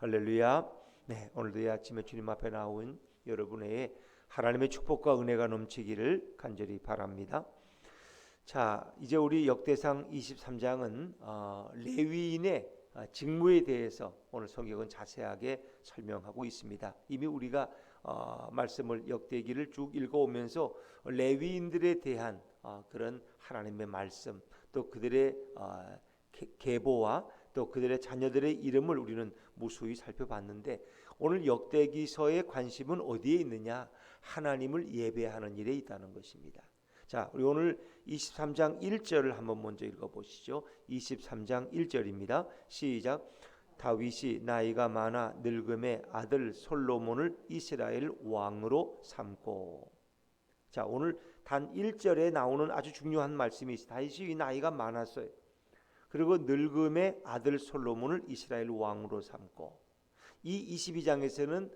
할렐루야. 네, 오늘도 이 아침에 주님 앞에 나온 여러분의 하나님의 축복과 은혜가 넘치기를 간절히 바랍니다. 자, 이제 우리 역대상 23장은 레위인의 직무에 대해서 오늘 성경은 자세하게 설명하고 있습니다. 이미 우리가 말씀을 역대기를 쭉 읽어오면서 레위인들에 대한 그런 하나님의 말씀, 또 그들의 계보와 또 그들의 자녀들의 이름을 우리는 무수히 살펴봤는데, 오늘 역대기서의 관심은 어디에 있느냐? 하나님을 예배하는 일에 있다는 것입니다. 자, 우리 오늘 23장 1절을 한번 먼저 읽어보시죠. 23장 1절입니다. 시작. 다윗이 나이가 많아 늙음에 아들 솔로몬을 이스라엘 왕으로 삼고. 자, 오늘 단 1절에 나오는 아주 중요한 말씀이 있어요. 다윗이 나이가 많았어요. 그리고 늙음의 아들 솔로몬을 이스라엘 왕으로 삼고. 이 22장에서는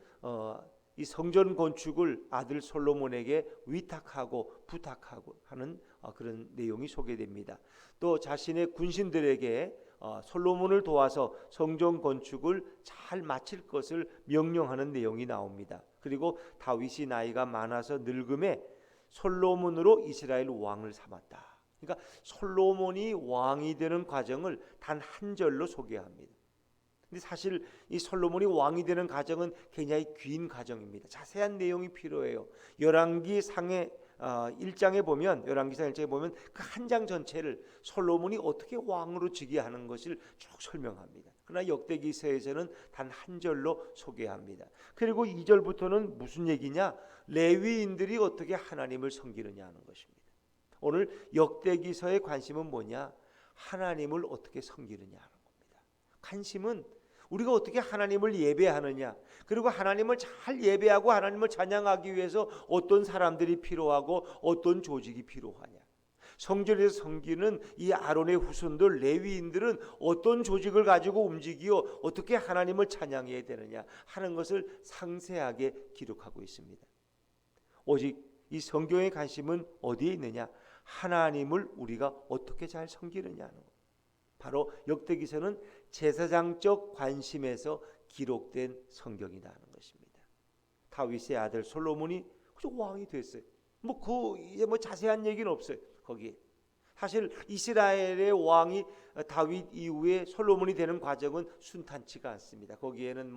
이 성전 건축을 아들 솔로몬에게 위탁하고 부탁하고 하는 그런 내용이 소개됩니다. 또 자신의 군신들에게 솔로몬을 도와서 성전 건축을 잘 마칠 것을 명령하는 내용이 나옵니다. 그리고 다윗이 나이가 많아서 늙음에 솔로몬으로 이스라엘 왕을 삼았다. 그러니까 솔로몬이 왕이 되는 과정을 단 한 절로 소개합니다. 근데 사실 이 솔로몬이 왕이 되는 과정은 굉장히 긴 과정입니다. 자세한 내용이 필요해요. 열왕기상의 1장에 보면, 열왕기상 1장에 보면 그 한 장 전체를 솔로몬이 어떻게 왕으로 즉위 하는 것을 쭉 설명합니다. 그러나 역대기서에서는 단 한 절로 소개합니다. 그리고 2절부터는 무슨 얘기냐? 레위인들이 어떻게 하나님을 섬기느냐 하는 것입니다. 오늘 역대기서의 관심은 뭐냐? 하나님을 어떻게 섬기느냐 하는 겁니다. 관심은 우리가 어떻게 하나님을 예배하느냐, 그리고 하나님을 잘 예배하고 하나님을 찬양하기 위해서 어떤 사람들이 필요하고 어떤 조직이 필요하냐, 성전에서 섬기는 이 아론의 후손들 레위인들은 어떤 조직을 가지고 움직이어 어떻게 하나님을 찬양해야 되느냐 하는 것을 상세하게 기록하고 있습니다. 오직 이 성경의 관심은 어디에 있느냐? 하나님을 우리가 어떻게 잘 섬기느냐 하는 것. 바로 역대기서는 제사장적 관심에서 기록된 성경이라는 것입니다. 다윗의 아들 솔로몬이 왕이 됐어요. 이제 자세한 얘기는 없어요. 거기에 사실 이스라엘의 왕이 다윗 이후에 솔로몬이 되는 과정은 순탄치가 않습니다. 거기에는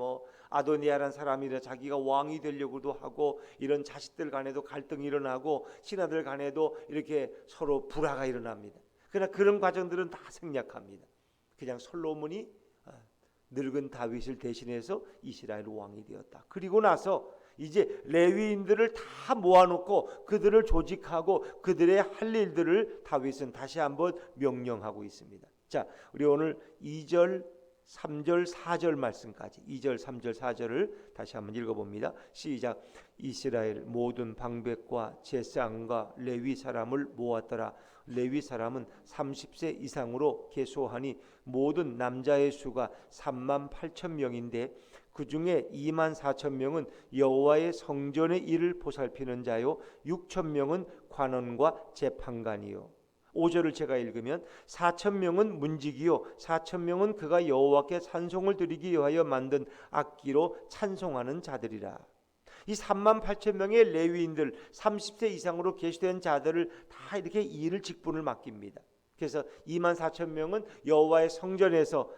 아도니아라는 사람이 자기가 왕이 되려고도 하고, 이런 자식들 간에도 갈등이 일어나고, 신하들 간에도 이렇게 서로 불화가 일어납니다. 그러나 그런 과정들은 다 생략합니다. 그냥 솔로몬이 늙은 다윗을 대신해서 이스라엘 왕이 되었다. 그리고 나서 이제 레위인들을 다 모아놓고 그들을 조직하고 그들의 할 일들을 다윗은 다시 한번 명령하고 있습니다. 자, 우리 오늘 2절, 3절, 4절 말씀까지 2절, 3절, 4절을 다시 한번 읽어봅니다. 시작. 이스라엘 모든 방백과 제사장과 레위 사람을 모았더라. 레위 사람은 30세 이상으로 계소하니 모든 남자의 수가 38,000명인데 그 중에 24,000명은 여호와의 성전의 일을 보살피는 자요 6,000명은 관원과 재판관이요. 5절을 제가 읽으면 4,000명은 문지기요 4,000명은 그가 여호와께 찬송을 드리기 위하여 만든 악기로 찬송하는 자들이라. 이 38,000명의 레위인들 30세 이상으로 계시된 자들을 다 이렇게 일을 직분을 맡깁니다. 그래서 24,000명은 여호와의 성전에서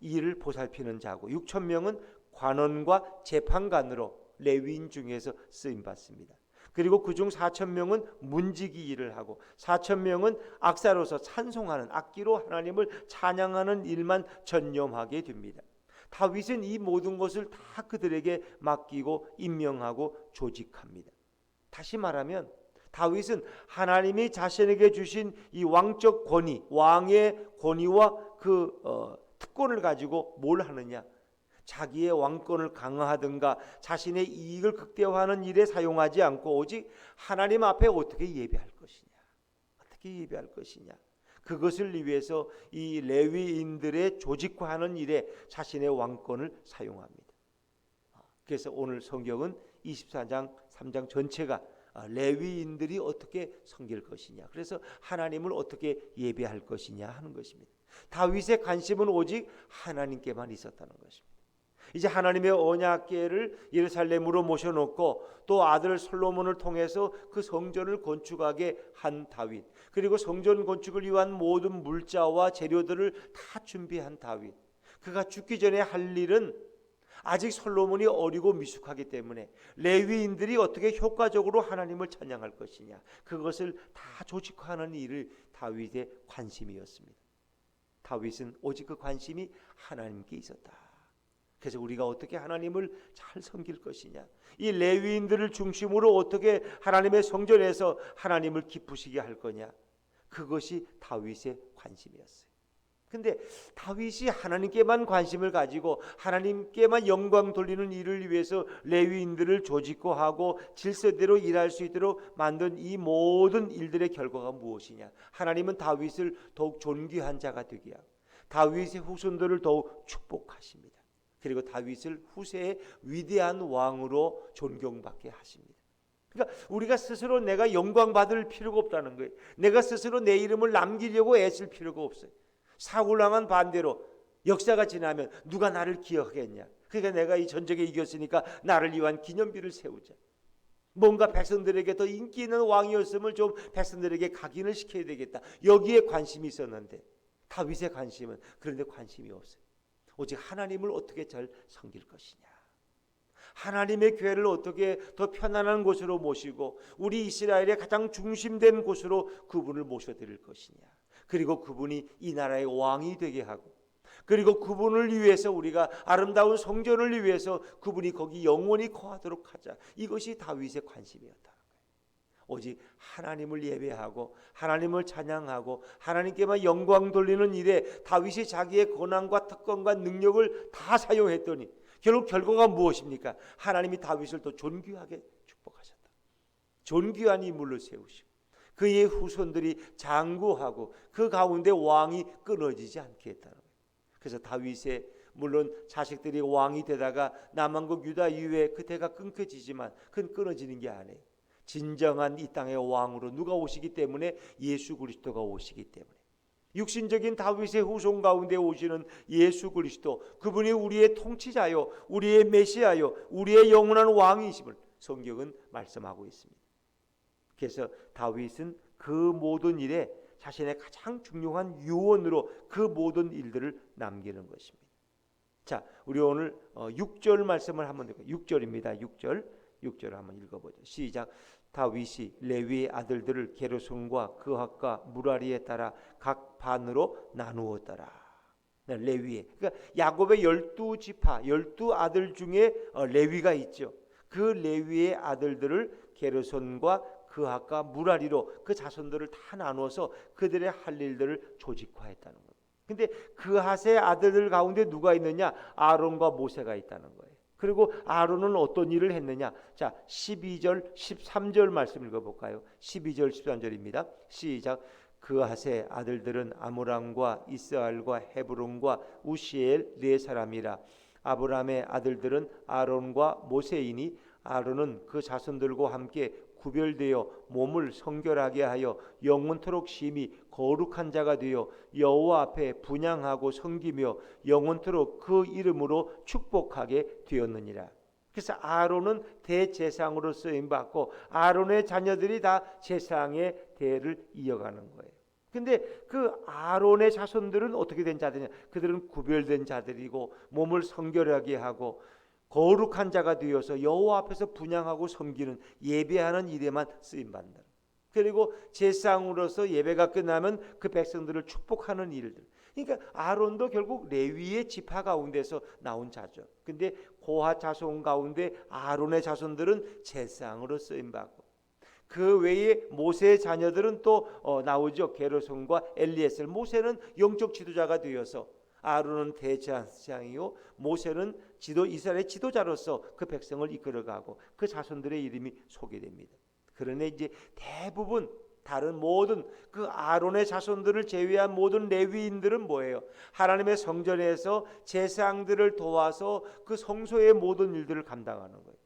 일을 보살피는 자고 6,000명은 관원과 재판관으로 레위인 중에서 쓰임 받습니다. 그리고 그중 4,000명은 문지기 일을 하고 4,000명은 악사로서 찬송하는 악기로 하나님을 찬양하는 일만 전념하게 됩니다. 다윗은 이 모든 것을 다 그들에게 맡기고 임명하고 조직합니다. 다시 말하면 다윗은 하나님이 자신에게 주신 이 왕적 권위, 왕의 권위와 그 특권을 가지고 뭘 하느냐? 자기의 왕권을 강화하든가 자신의 이익을 극대화하는 일에 사용하지 않고 오직 하나님 앞에 어떻게 예배할 것이냐, 어떻게 예배할 것이냐, 그것을 위해서 이 레위인들의 조직화하는 일에 자신의 왕권을 사용합니다. 그래서 오늘 성경은 24장 3장 전체가 레위인들이 어떻게 섬길 것이냐, 그래서 하나님을 어떻게 예배할 것이냐 하는 것입니다. 다윗의 관심은 오직 하나님께만 있었다는 것입니다. 이제 하나님의 언약궤를 예루살렘으로 모셔놓고 또 아들 솔로몬을 통해서 그 성전을 건축하게 한 다윗, 그리고 성전 건축을 위한 모든 물자와 재료들을 다 준비한 다윗, 그가 죽기 전에 할 일은 아직 솔로몬이 어리고 미숙하기 때문에 레위인들이 어떻게 효과적으로 하나님을 찬양할 것이냐, 그것을 다 조직화하는 일을 다윗의 관심이었습니다. 다윗은 오직 그 관심이 하나님께 있었다. 그래서 우리가 어떻게 하나님을 잘 섬길 것이냐, 이 레위인들을 중심으로 어떻게 하나님의 성전에서 하나님을 기쁘시게 할 거냐, 그것이 다윗의 관심이었어요. 근데 다윗이 하나님께만 관심을 가지고 하나님께만 영광 돌리는 일을 위해서 레위인들을 조직화하고 질서대로 일할 수 있도록 만든 이 모든 일들의 결과가 무엇이냐, 하나님은 다윗을 더욱 존귀한 자가 되게 하고 다윗의 후손들을 더욱 축복하십니다. 그리고 다윗을 후세의 위대한 왕으로 존경받게 하십니다. 그러니까 우리가 스스로 내가 영광 받을 필요가 없다는 거예요. 내가 스스로 내 이름을 남기려고 애쓸 필요가 없어요. 사울왕은 반대로 역사가 지나면 누가 나를 기억하겠냐, 그러니까 내가 이 전쟁에 이겼으니까 나를 위한 기념비를 세우자, 뭔가 백성들에게 더 인기 있는 왕이었음을 좀 백성들에게 각인을 시켜야 되겠다, 여기에 관심이 있었는데 다윗의 관심은 그런데 관심이 없어요. 오직 하나님을 어떻게 잘 섬길 것이냐, 하나님의 교회를 어떻게 더 편안한 곳으로 모시고 우리 이스라엘의 가장 중심된 곳으로 그분을 모셔드릴 것이냐, 그리고 그분이 이 나라의 왕이 되게 하고, 그리고 그분을 위해서 우리가 아름다운 성전을 위해서 그분이 거기 영원히 거하도록 하자, 이것이 다윗의 관심이었다는 거예요. 오직 하나님을 예배하고 하나님을 찬양하고 하나님께만 영광 돌리는 일에 다윗이 자기의 권한과 특권과 능력을 다 사용했더니 결국 결과가 무엇입니까? 하나님이 다윗을 더 존귀하게 축복하셨다. 존귀한 인물로 세우시고 그의 후손들이 장구하고 그 가운데 왕이 끊어지지 않게 했다는 거예요. 그래서 다윗의 물론 자식들이 왕이 되다가 남왕국 유다 이후에 그 대가 끊겨지지만 그건 끊어지는 게 아니에요. 진정한 이 땅의 왕으로 누가 오시기 때문에? 예수 그리스도가 오시기 때문에. 육신적인 다윗의 후손 가운데 오시는 예수 그리스도, 그분이 우리의 통치자요, 우리의 메시아요, 우리의 영원한 왕이심을 성경은 말씀하고 있습니다. 그래서 다윗은 그 모든 일에 자신의 가장 중요한 유언으로 그 모든 일들을 남기는 것입니다. 자, 우리 오늘 6절 말씀을 한번 읽어요. 6절입니다. 6절 한번 읽어보죠. 시작. 다윗이 레위의 아들들을 게르손과 그핫과 무라리에 따라 각 반으로 나누었더라. 레위의, 그러니까 야곱의 12지파 12아들 중에 레위가 있죠. 그 레위의 아들들을 게르손과 그핫과 무라리로 그 자손들을 다 나누어서 그들의 할 일들을 조직화했다는 거예요. 근데 그핫의 아들들 가운데 누가 있느냐? 아론과 모세가 있다는 거예요. 그리고 아론은 어떤 일을 했느냐? 자, 12절 13절 말씀 읽어볼까요? 12절 13절입니다. 시작. 그핫의 아들들은 아므람과 이스알과 헤브론과 우시엘 네 사람이라. 아브람의 아들들은 아론과 모세이니 아론은 그 자손들과 함께 구별되어 몸을 성결하게 하여 영원토록 심히 거룩한 자가 되어 여호와 앞에 분향하고 섬기며 영원토록 그 이름으로 축복하게 되었느니라. 그래서 아론은 대제사장으로 쓰임받고 아론의 자녀들이 다 제사장의 대를 이어가는 거예요. 근데 그 아론의 자손들은 어떻게 된 자들이냐? 그들은 구별된 자들이고 몸을 성결하게 하고 거룩한 자가 되어서 여호와 앞에서 분향하고 섬기는 예배하는 일에만 쓰임받는다. 그리고 제사장으로서 예배가 끝나면 그 백성들을 축복하는 일들. 그러니까 아론도 결국 레위의 지파 가운데서 나온 자죠. 근데 고핫 자손 가운데 아론의 자손들은 제사장으로 쓰임받고 그 외에 모세의 자녀들은 또 나오죠. 게르손과 엘리에셀. 모세는 영적 지도자가 되어서 아론은 대제사장이요 모세는 이스라엘의 지도자로서 그 백성을 이끌어가고 그 자손들의 이름이 소개됩니다. 그러나 이제 대부분 다른 모든 그 아론의 자손들을 제외한 모든 레위인들은 뭐예요? 하나님의 성전에서 제사장들을 도와서 그 성소의 모든 일들을 감당하는 거예요.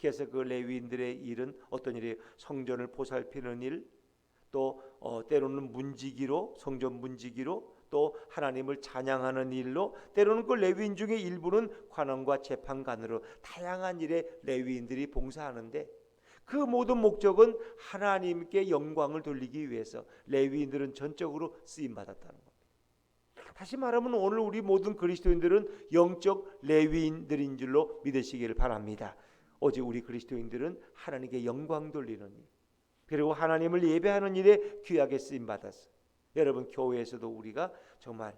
그래서 그 레위인들의 일은 어떤 일이에요? 성전을 보살피는 일, 또 때로는 문지기로, 성전 문지기로, 또 하나님을 찬양하는 일로, 때로는 그 레위인 중에 일부는 관원과 재판관으로 다양한 일에 레위인들이 봉사하는데, 그 모든 목적은 하나님께 영광을 돌리기 위해서 레위인들은 전적으로 쓰임 받았다는 겁니다. 다시 말하면 오늘 우리 모든 그리스도인들은 영적 레위인들인 줄로 믿으시기를 바랍니다. 오직 우리 그리스도인들은 하나님께 영광 돌리는 일, 그리고 하나님을 예배하는 일에 귀하게 쓰임 받았어요. 여러분, 교회에서도 우리가 정말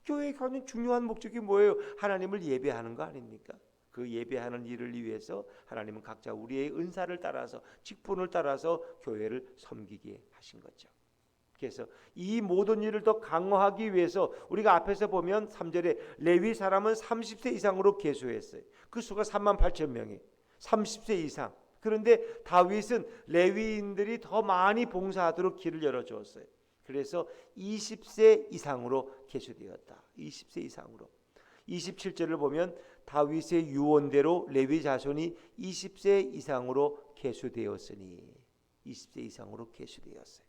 교회에 가는 중요한 목적이 뭐예요? 하나님을 예배하는 거 아닙니까? 그 예배하는 일을 위해서 하나님은 각자 우리의 은사를 따라서, 직분을 따라서 교회를 섬기게 하신 거죠. 그래서 이 모든 일을 더 강화하기 위해서 우리가 앞에서 보면 3절에 레위 사람은 30세 이상으로 계수했어요. 그 수가 38,000명이 30세 이상. 그런데 다윗은 레위인들이 더 많이 봉사하도록 길을 열어주었어요. 그래서 20세 이상으로 계수되었다. 20세 이상으로. 27절을 보면 다윗의 유언대로 레위 자손이 20세 이상으로 계수되었으니, 20세 이상으로 계수되었어요.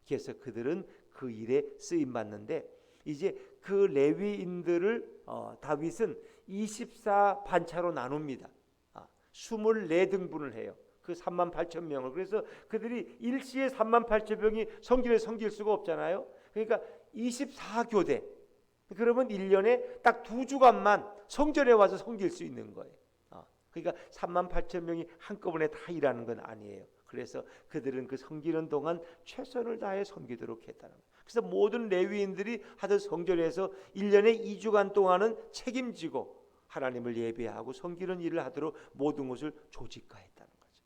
그래서 그들은 그 일에 쓰임 받는데, 이제 그 레위인들을 다윗은 24반차로 나눕니다. 24등분을 해요. 그 38,000명을. 그래서 그들이 일시에 38,000명이 성전에 섬길 수가 없잖아요. 그러니까 24교대. 그러면 1년에 딱 2주간만 성전에 와서 섬길 수 있는 거예요. 그러니까 38,000명이 한꺼번에 다 일하는 건 아니에요. 그래서 그들은 그 섬기는 동안 최선을 다해 섬기도록 했다는 거예요. 그래서 모든 레위인들이 하던 성전에서 1년에 2주간 동안은 책임지고 하나님을 예배하고 섬기는 일을 하도록 모든 것을 조직화했다는 거죠.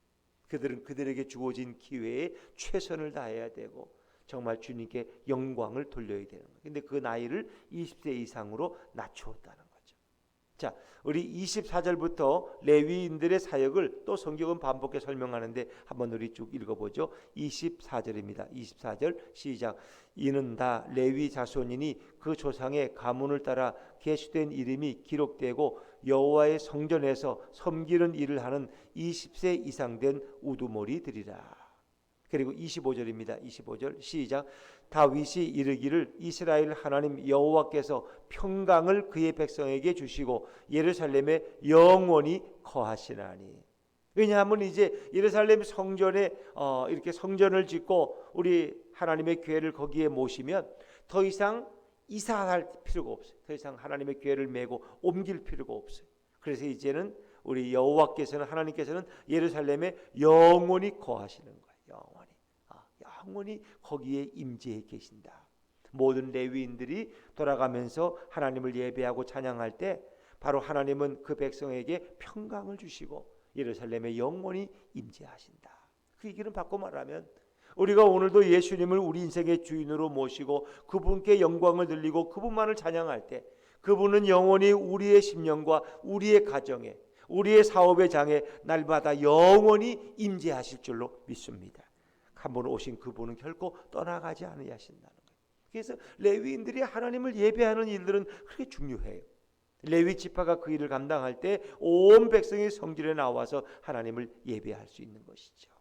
그들은 그들에게 주어진 기회에 최선을 다해야 되고 정말 주님께 영광을 돌려야 되는 거예요. 근데 그 나이를 20세 이상으로 낮추었다는 거죠. 자, 우리 24절부터 레위인들의 사역을 또 성경은 반복해 설명하는데 한번 우리 쭉 읽어보죠. 24절입니다. 24절 시작. 이는 다 레위 자손이니 그 조상의 가문을 따라 계수된 이름이 기록되고 여호와의 성전에서 섬기는 일을 하는 20세 이상 된 우두머리들이라. 그리고 25절입니다. 25절 시작. 다윗이 이르기를 이스라엘 하나님 여호와께서 평강을 그의 백성에게 주시고 예루살렘에 영원히 거하시나니. 왜냐하면 이제 예루살렘 성전에 이렇게 성전을 짓고 우리 하나님의 교회를 거기에 모시면 더 이상 이사할 필요가 없어요. 더 이상 하나님의 교회를 메고 옮길 필요가 없어요. 그래서 이제는 우리 여호와께서는, 하나님께서는 예루살렘에 영원히 거하시는 거예요. 영원히 거기에 임재해 계신다. 모든 레위인들이 돌아가면서 하나님을 예배하고 찬양할 때 바로 하나님은 그 백성에게 평강을 주시고 예루살렘에 영원히 임재하신다. 그 얘기는 바꿔 말하면 우리가 오늘도 예수님을 우리 인생의 주인으로 모시고 그분께 영광을 돌리고 그분만을 찬양할 때 그분은 영원히 우리의 심령과 우리의 가정에, 우리의 사업의 장에 날마다 영원히 임재하실 줄로 믿습니다. 한번 오신 그분은 결코 떠나가지 아니하신다는 거예요. 그래서 레위인들이 하나님을 예배하는 일들은 그렇게 중요해요. 레위 지파가 그 일을 감당할 때 온 백성이 성전에 나와서 하나님을 예배할 수 있는 것이죠.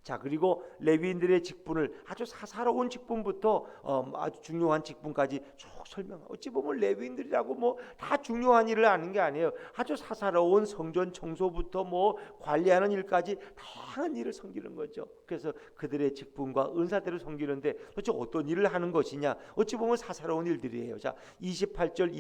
자, 그리고 레위인들의 직분을 아주 사사로운 직분부터 아주 중요한 직분까지 쭉 설명하고, 어찌 보면 레위인들이라고 뭐 다 중요한 일을 하는 게 아니에요. 아주 사사로운 성전 청소부터 뭐 관리하는 일까지 다양한 일을 섬기는 거죠. 그래서 그들의 직분과 은사대로 섬기는데 도대체 어떤 일을 하는 것이냐? 어찌 보면 사사로운 일들이에요. 자, 28절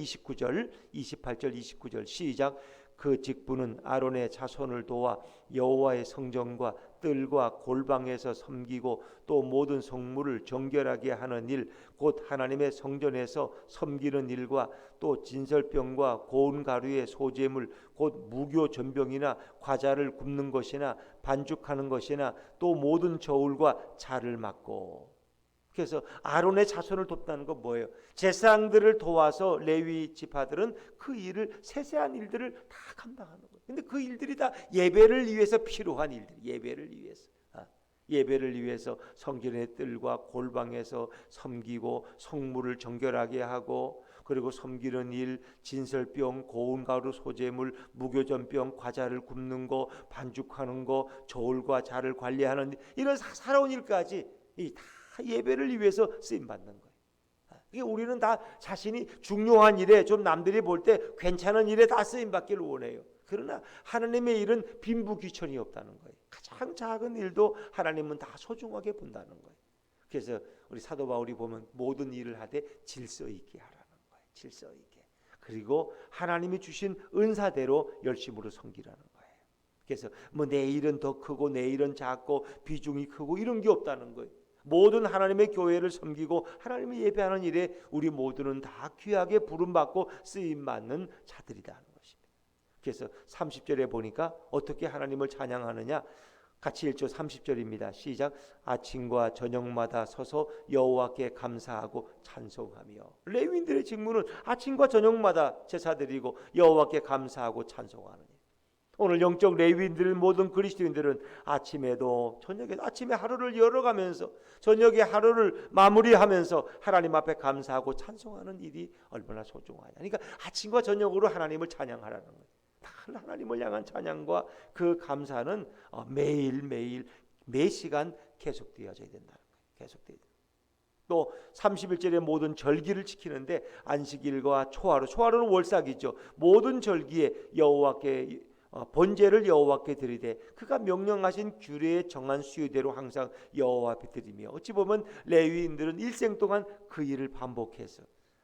29절 시작. 그 직분은 아론의 자손을 도와 여호와의 성전과 뜰과 골방에서 섬기고 또 모든 성물을 정결하게 하는 일, 곧 하나님의 성전에서 섬기는 일과 또 진설병과 고운 가루의 소재물, 곧 무교 전병이나 과자를 굽는 것이나 반죽하는 것이나 또 모든 저울과 자를 맡고. 그래서 아론의 자손을 돕다는 건 뭐예요? 제사장들을 도와서 레위 지파들은 그 일을, 세세한 일들을 다 감당하는 거예요. 근데 그 일들이 다 예배를 위해서 필요한 일들, 예배를 위해서 성전의 뜰과 골방에서 섬기고 성물을 정결하게 하고, 그리고 섬기는 일, 진설병, 고운 가루 소재물, 무교전병, 과자를 굽는 거, 반죽하는 거, 저울과 자를 관리하는 이런 사사로운 일까지 다 예배를 위해서 쓰임 받는 거예요. 우리는 다 자신이 중요한 일에, 좀 남들이 볼 때 괜찮은 일에 다 쓰임받기를 원해요. 그러나 하나님의 일은 빈부귀천이 없다는 거예요. 가장 작은 일도 하나님은 다 소중하게 본다는 거예요. 그래서 우리 사도 바울이 보면 모든 일을 하되 질서 있게 하라는 거예요. 질서 있게. 그리고 하나님이 주신 은사대로 열심으로 섬기라는 거예요. 그래서 뭐 내 일은 더 크고 내 일은 작고 비중이 크고 이런 게 없다는 거예요. 모든 하나님의 교회를 섬기고 하나님을 예배하는 일에 우리 모두는 다 귀하게 부름받고 쓰임받는 자들이라는 것입니다. 그래서 30절에 보니까 어떻게 하나님을 찬양하느냐, 같이 읽죠. 30절입니다. 시작. 아침과 저녁마다 서서 여호와께 감사하고 찬송하며. 레위인들의 직무는 아침과 저녁마다 제사 드리고 여호와께 감사하고 찬송하는 일. 오늘 영적 레위인들, 모든 그리스도인들은 아침에도 저녁에도, 아침에 하루를 열어가면서 저녁에 하루를 마무리하면서 하나님 앞에 감사하고 찬송하는 일이 얼마나 소중하냐. 그러니까 아침과 저녁으로 하나님을 찬양하라는 거예요. 하나님을 향한 찬양과 그 감사는 매일매일 매시간 계속되어져야 된다는 거예요. 계속되어야 된다. 또 31절에 모든 절기를 지키는데 안식일과 초하루는 월삭이죠. 모든 절기에 여호와께 번제를 여호와께 드리되 그가 명령하신 규례에 정한 수요대로 항상 여호와 앞에 드리며. 어찌 보면 레위인들은 일생 동안 그 일을 반복해서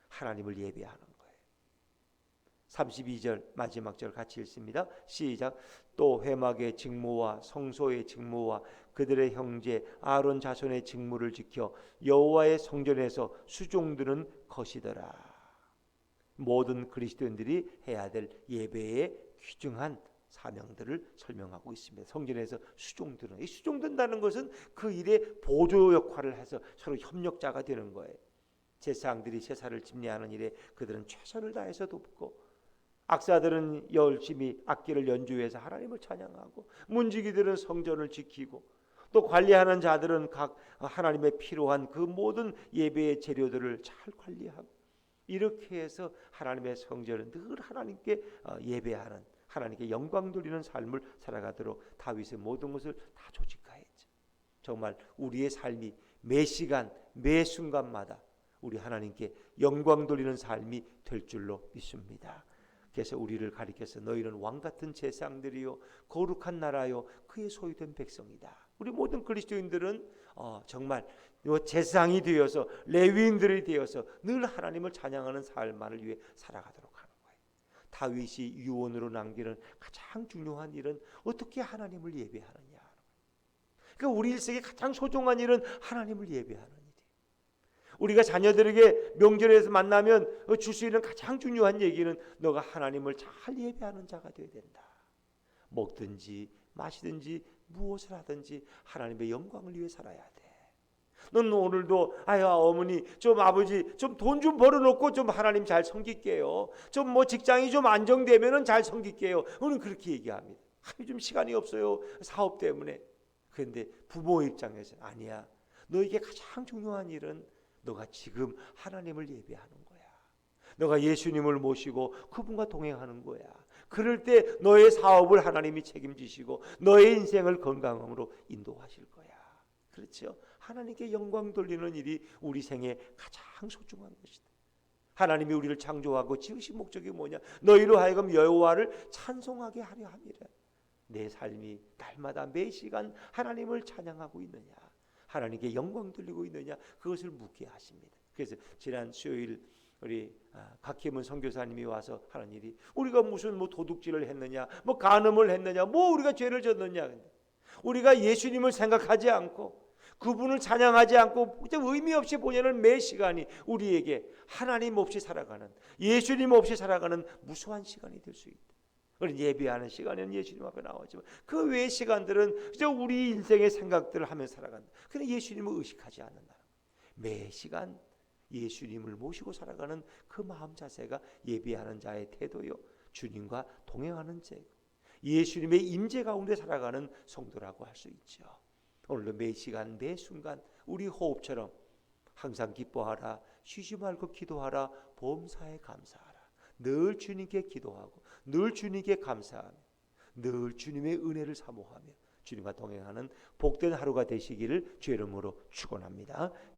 하나님을 예배하는 거예요. 32절 마지막 절 같이 읽습니다. 시작. 또 회막의 직무와 성소의 직무와 그들의 형제 아론 자손의 직무를 지켜 여호와의 성전에서 수종드는 것이더라. 모든 그리스도인들이 해야 될 예배의 귀중한 사명들을 설명하고 있습니다. 성전에서 수종드는, 이 수종든다는 것은 그 일의 보조 역할을 해서 서로 협력자가 되는 거예요. 제사장들이 제사를 집례하는 일에 그들은 최선을 다해서 돕고, 악사들은 열심히 악기를 연주해서 하나님을 찬양하고, 문지기들은 성전을 지키고, 또 관리하는 자들은 각 하나님의 필요한 그 모든 예배의 재료들을 잘 관리하고, 이렇게 해서 하나님의 성전은 늘 하나님께 예배하는, 하나님께 영광 돌리는 삶을 살아가도록 다윗의 모든 것을 다 조직하였죠. 정말 우리의 삶이 매 시간 매 순간마다 우리 하나님께 영광 돌리는 삶이 될 줄로 믿습니다. 그래서 우리를 가리켜서 너희는 왕같은 제사장들이요 거룩한 나라요 그의 소유된 백성이다. 우리 모든 그리스도인들은 정말 제사장이 되어서 레위인들이 되어서 늘 하나님을 찬양하는 삶만을 위해 살아가도록 하는 거예요. 다윗이 유언으로 남기는 가장 중요한 일은 어떻게 하나님을 예배하느냐. 그러니까 우리 일생에 가장 소중한 일은 하나님을 예배하는 일이에요. 우리가 자녀들에게 명절에서 만나면 줄 수 있는 가장 중요한 얘기는 너가 하나님을 잘 예배하는 자가 되어야 된다. 먹든지 마시든지 무엇을 하든지 하나님의 영광을 위해 살아야 돼. 넌 오늘도 어머니 좀 아버지 좀 돈 좀 벌어놓고 좀 하나님 잘 섬길게요. 좀 뭐 직장이 좀 안정되면은 잘 섬길게요. 오늘 그렇게 얘기합니다. 요즘 시간이 없어요. 사업 때문에. 그런데 부모 입장에서 아니야. 너에게 가장 중요한 일은 너가 지금 하나님을 예배하는 거야. 너가 예수님을 모시고 그분과 동행하는 거야. 그럴 때 너의 사업을 하나님이 책임지시고 너의 인생을 건강함으로 인도하실 거야. 그렇죠? 하나님께 영광 돌리는 일이 우리 생에 가장 소중한 것이다. 하나님이 우리를 창조하고 지으신 목적이 뭐냐? 너희로 하여금 여호와를 찬송하게 하려 함이라. 내 삶이 날마다 매 시간 하나님을 찬양하고 있느냐, 하나님께 영광 돌리고 있느냐, 그것을 묻게 하십니다. 그래서 지난 수요일 우리 박혜문 선교사님이 와서 하는 일이, 우리가 무슨 뭐 도둑질을 했느냐, 뭐 간음을 했느냐, 뭐 우리가 죄를 졌느냐, 우리가 예수님을 생각하지 않고 그분을 찬양하지 않고 의미 없이 보내는 매 시간이 우리에게 하나님 없이 살아가는, 예수님 없이 살아가는 무수한 시간이 될 수 있다. 우리 예배하는 시간에는 예수님 앞에 나오지만 그 외의 시간들은 그저 우리 인생의 생각들을 하면서 살아간다. 그런데 예수님을 의식하지 않는다. 매 시간 예수님을 모시고 살아가는 그 마음 자세가 예배하는 자의 태도요, 주님과 동행하는 자, 예수님의 임재 가운데 살아가는 성도라고 할 수 있죠. 오늘도 매 시간 매 순간 우리 호흡처럼 항상 기뻐하라, 쉬지 말고 기도하라, 범사에 감사하라. 늘 주님께 기도하고 늘 주님께 감사하며 늘 주님의 은혜를 사모하며 주님과 동행하는 복된 하루가 되시기를 주의 이름으로 축원합니다.